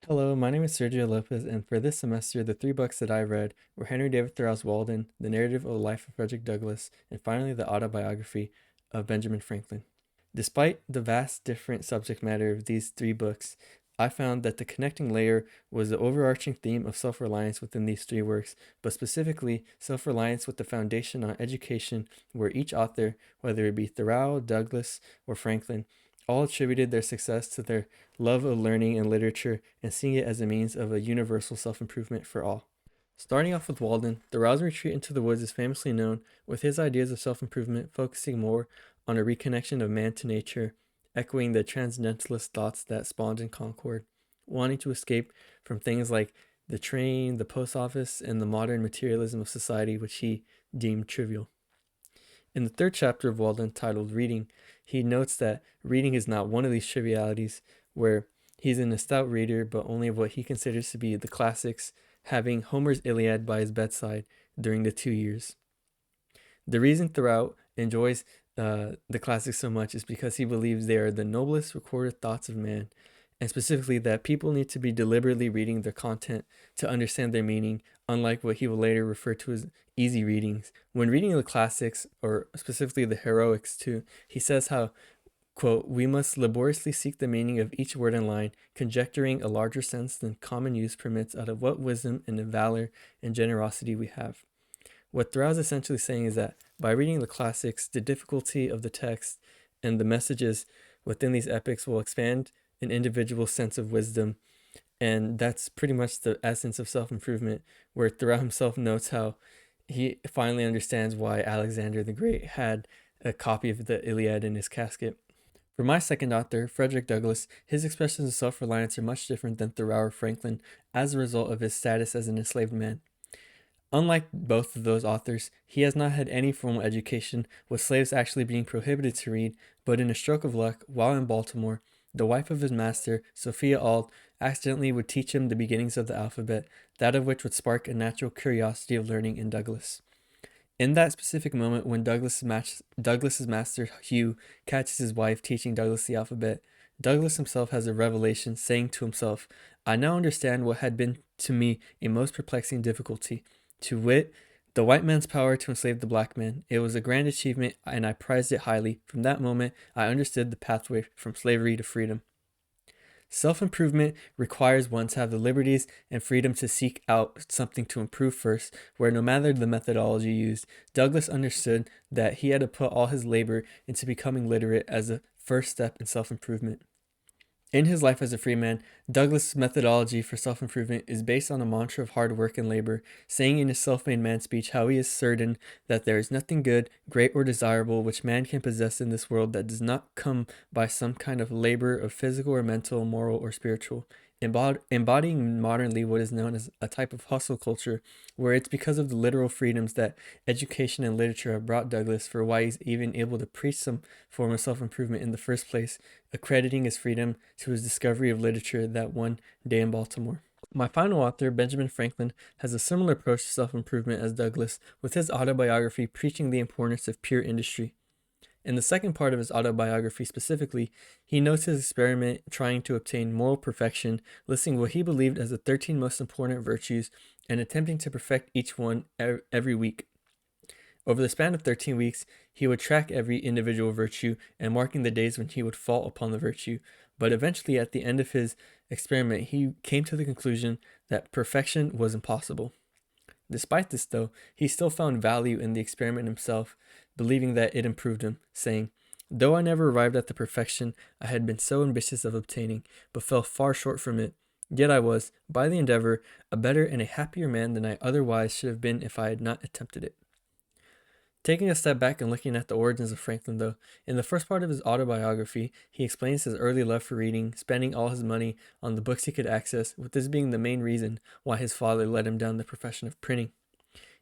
Hello, my name is Sergio Lopez, and for this semester, the three books that I read were Henry David Thoreau's Walden, The Narrative of the Life of Frederick Douglass, and finally the autobiography of Benjamin Franklin. Despite the vast different subject matter of these three books, I found that the connecting layer was the overarching theme of self reliance within these three works, but specifically self reliance with the foundation on education, where each author, whether it be Thoreau, Douglass, or Franklin, all attributed their success to their love of learning and literature and seeing it as a means of a universal self improvement for all. Starting off with Walden, Thoreau's retreat into the woods is famously known, with his ideas of self improvement focusing more on a reconnection of man to nature, echoing the transcendentalist thoughts that spawned in Concord, wanting to escape from things like the train, the post office, and the modern materialism of society, which he deemed trivial. In the third chapter of Walden, titled Reading, he notes that reading is not one of these trivialities, where he's an stout reader, but only of what he considers to be the classics, having Homer's Iliad by his bedside during the 2 years. The reason Thoreau enjoys the classics so much is because he believes they are the noblest recorded thoughts of man, and specifically that people need to be deliberately reading their content to understand their meaning, unlike what he will later refer to as easy readings. When reading the classics, or specifically the heroics too, he says how, quote, we must laboriously seek the meaning of each word and line, conjecturing a larger sense than common use permits out of what wisdom and valor and generosity we have. What Thoreau is essentially saying is that by reading the classics, the difficulty of the text and the messages within these epics will expand an individual's sense of wisdom. And that's pretty much the essence of self improvement, where Thoreau himself notes how he finally understands why Alexander the Great had a copy of the Iliad in his casket. For my second author, Frederick Douglass, his expressions of self reliance are much different than Thoreau or Franklin as a result of his status as an enslaved man. Unlike both of those authors, he has not had any formal education, with slaves actually being prohibited to read, but in a stroke of luck, while in Baltimore, the wife of his master, Sophia Auld, accidentally would teach him the beginnings of the alphabet, that of which would spark a natural curiosity of learning in Douglass. In that specific moment when Douglas's master Hugh catches his wife teaching Douglas the alphabet, Douglas himself has a revelation, saying to himself, I now understand what had been to me a most perplexing difficulty, to wit, the white man's power to enslave the black man. It was a grand achievement, and I prized it highly. From that moment, I understood the pathway from slavery to freedom. Self improvement requires one to have the liberties and freedom to seek out something to improve first, where no matter the methodology used, Douglas understood that he had to put all his labor into becoming literate as a first step in self improvement. In his life as a free man, Douglas' methodology for self improvement is based on a mantra of hard work and labor, saying in his self made man speech how he is certain that there is nothing good, great, or desirable which man can possess in this world that does not come by some kind of labor of physical or mental, moral, or spiritual. Embodying modernly what is known as a type of hustle culture, where it's because of the literal freedoms that education and literature have brought Douglas for why he's even able to preach some form of self improvement in the first place, accrediting his freedom to his discovery of literature that one day in Baltimore. My final author, Benjamin Franklin, has a similar approach to self improvement as Douglas, with his autobiography preaching the importance of pure industry. In the second part of his autobiography specifically, he notes his experiment trying to obtain moral perfection, listing what he believed as the 13 most important virtues and attempting to perfect each one every week. Over the span of 13 weeks, he would track every individual virtue and marking the days when he would fall upon the virtue. But eventually, at the end of his experiment, he came to the conclusion that perfection was impossible. Despite this, though, he still found value in the experiment himself, believing that it improved him, saying, though I never arrived at the perfection I had been so ambitious of obtaining, but fell far short from it, yet I was, by the endeavor, a better and a happier man than I otherwise should have been if I had not attempted it. Taking a step back and looking at the origins of Franklin, though, in the first part of his autobiography, he explains his early love for reading, spending all his money on the books he could access, with this being the main reason why his father led him down the profession of printing.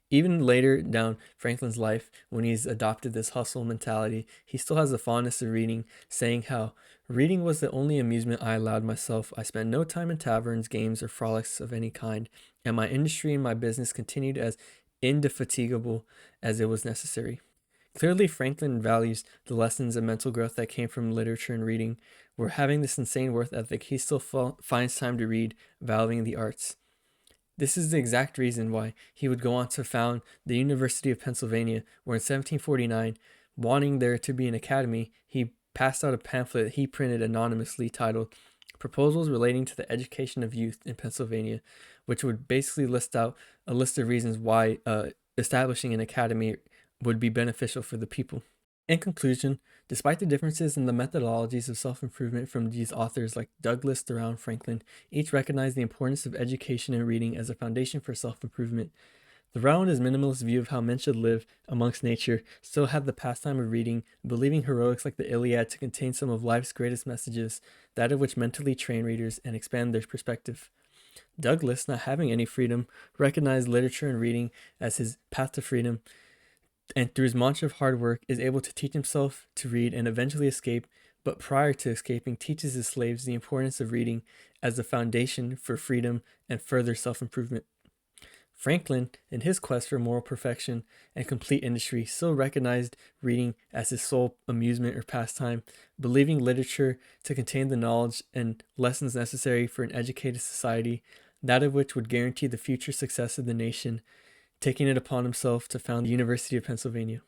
Even later down Franklin's life, when he's adopted this hustle mentality, he still has a fondness of reading, saying how reading was the only amusement I allowed myself. I spent no time in taverns, games, or frolics of any kind, and my industry and my business continued as indefatigable as it was necessary. Clearly, Franklin values the lessons and mental growth that came from literature and reading. Where having this insane work ethic, he still finds time to read, valuing the arts. This is the exact reason why he would go on to found the University of Pennsylvania, where in 1749, wanting there to be an academy, he passed out a pamphlet he printed anonymously titled Proposals Relating to the Education of Youth in Pennsylvania, which would basically list out a list of reasons why establishing an academy would be beneficial for the people. In conclusion, despite the differences in the methodologies of self-improvement from these authors like Douglas, Thoreau, and Franklin, each recognize the importance of education and reading as a foundation for self-improvement. Thoreau, in his minimalist view of how men should live amongst nature, still had the pastime of reading, believing heroics like the Iliad to contain some of life's greatest messages, that of which mentally train readers and expand their perspective. Douglas, not having any freedom, recognized literature and reading as his path to freedom, and through his mantra of hard work is able to teach himself to read and eventually escape, but prior to escaping teaches his slaves the importance of reading as the foundation for freedom and further self-improvement. Franklin, in his quest for moral perfection and complete industry, still recognized reading as his sole amusement or pastime, believing literature to contain the knowledge and lessons necessary for an educated society, that of which would guarantee the future success of the nation, taking it upon himself to found the University of Pennsylvania.